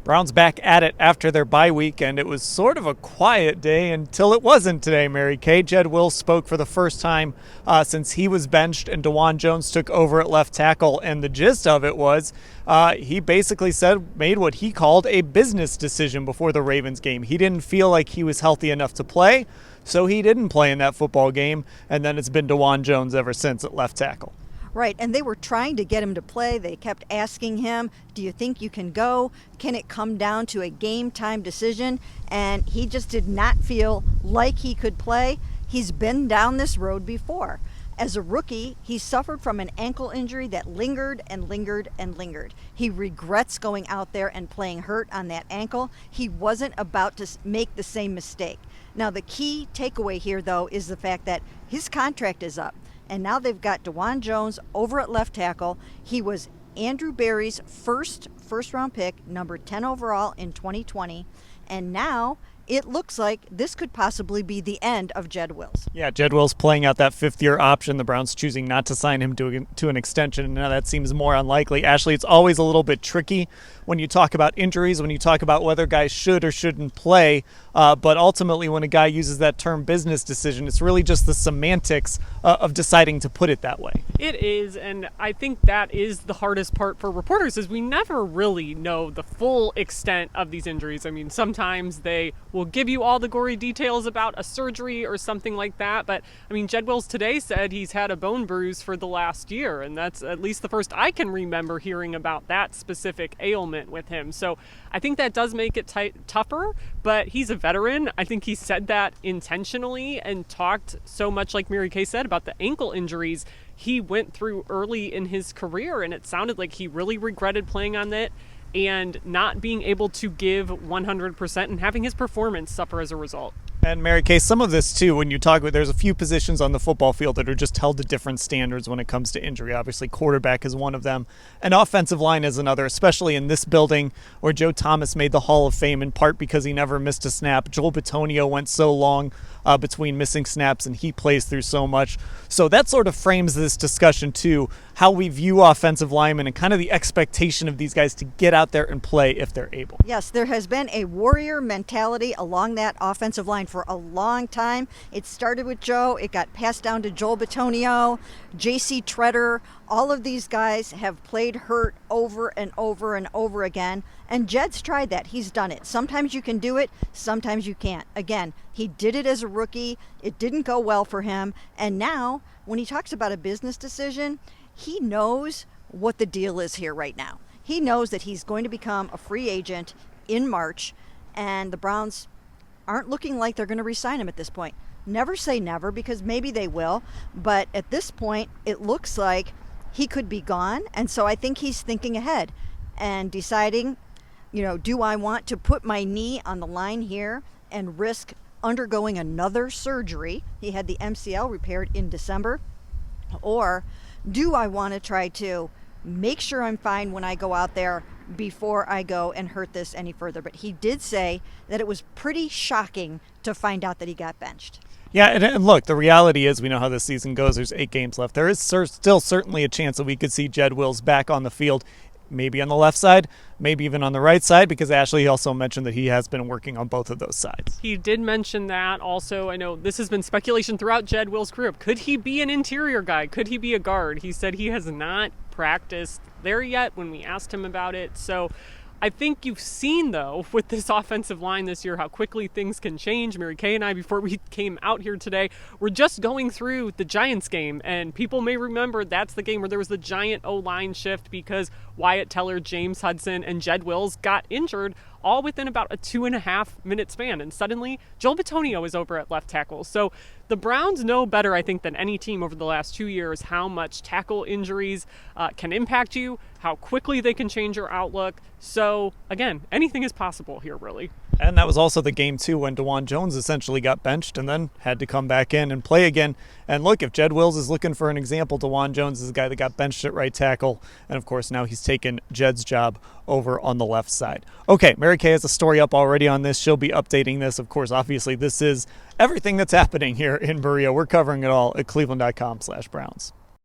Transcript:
Browns back at it after their bye week, and it was sort of a quiet day until it wasn't today, Mary Kay. Jed Wills spoke for the first time since he was benched and Dawand Jones took over at left tackle, and the gist of it was he basically made what he called a business decision before the Ravens game. He didn't feel like he was healthy enough to play, so he didn't play in that football game, and then it's been Dawand Jones ever since at left tackle. Right, and they were trying to get him to play. They kept asking him, do you think you can go? Can it come down to a game time decision? And he just did not feel like he could play. He's been down this road before. As a rookie, he suffered from an ankle injury that lingered and lingered and lingered. He regrets going out there and playing hurt on that ankle. He wasn't about to make the same mistake. Now, the key takeaway here, though, is the fact that his contract is up. And now they've got Dawand Jones over at left tackle. He was Andrew Berry's first-round pick, number 10 overall in 2020. And now it looks like this could possibly be the end of Jed Wills. Yeah, Jed Wills playing out that fifth-year option. The Browns choosing not to sign him to an extension, and now that seems more unlikely. Ashley, it's always a little bit tricky when you talk about injuries, when you talk about whether guys should or shouldn't play. But ultimately, when a guy uses that term business decision, it's really just the semantics of deciding to put it that way. It is, and I think that is the hardest part for reporters, is we never really know the full extent of these injuries. I mean, sometimes they will give you all the gory details about a surgery or something like that, but I mean, Jed Wills today said he's had a bone bruise for the last year, and that's at least the first I can remember hearing about that specific ailment with him. So I think that does make it tougher, but he's a veteran. I think he said that intentionally and talked so much, like Mary Kay said, about the ankle injuries he went through early in his career, and it sounded like he really regretted playing on it and not being able to give 100% and having his performance suffer as a result. And Mary Kay, some of this too, when you talk about, there's a few positions on the football field that are just held to different standards when it comes to injury. Obviously, quarterback is one of them, and offensive line is another, especially in this building where Joe Thomas made the Hall of Fame in part because he never missed a snap. Joel Bitonio went so long between missing snaps, and he plays through so much. So that sort of frames this discussion too, how we view offensive linemen and kind of the expectation of these guys to get out there and play if they're able. Yes, there has been a warrior mentality along that offensive line for a long time. It started with Joe. It got passed down to Joel Bitonio, J.C. Treader. All of these guys have played hurt over and over and over again. And Jed's tried that. He's done it. Sometimes you can do it. Sometimes you can't. Again, he did it as a rookie. It didn't go well for him. And now, when he talks about a business decision, he knows what the deal is here right now. He knows that he's going to become a free agent in March, and the Browns aren't looking like they're going to re-sign him at this point. Never say never, because maybe they will, but at this point, it looks like he could be gone, and so I think he's thinking ahead and deciding, do I want to put my knee on the line here and risk undergoing another surgery? He had the MCL repaired in December. Or do I want to try to make sure I'm fine when I go out there before I go and hurt this any further? But he did say that it was pretty shocking to find out that he got benched. Yeah, and look, the reality is we know how this season goes. There's 8 games left. There is still certainly a chance that we could see Jed Wills back on the field, maybe on the left side, maybe even on the right side, because Ashley also mentioned that he has been working on both of those sides. He did mention that. Also, I know this has been speculation throughout Jed Wills' career. Could he be an interior guy? Could he be a guard? He said he has not practiced there yet when we asked him about it. So I think you've seen, though, with this offensive line this year, how quickly things can change. Mary Kay and I, before we came out here today, were just going through the Giants game, and people may remember that's the game where there was the giant O-line shift because Wyatt Teller, James Hudson, and Jed Wills got injured all within about a 2.5-minute span. And suddenly, Joel Bitonio is over at left tackle. So the Browns know better, I think, than any team over the last 2 years how much tackle injuries can impact you, how quickly they can change your outlook. So, again, anything is possible here, really. And that was also the game, too, when Dawand Jones essentially got benched and then had to come back in and play again. And look, if Jed Wills is looking for an example, Dawand Jones is the guy that got benched at right tackle. And, of course, now he's taken Jed's job over on the left side. Okay, Mary Kay has a story up already on this. She'll be updating this. Of course, obviously, this is everything that's happening here in Berea. We're covering it all at cleveland.com/Browns.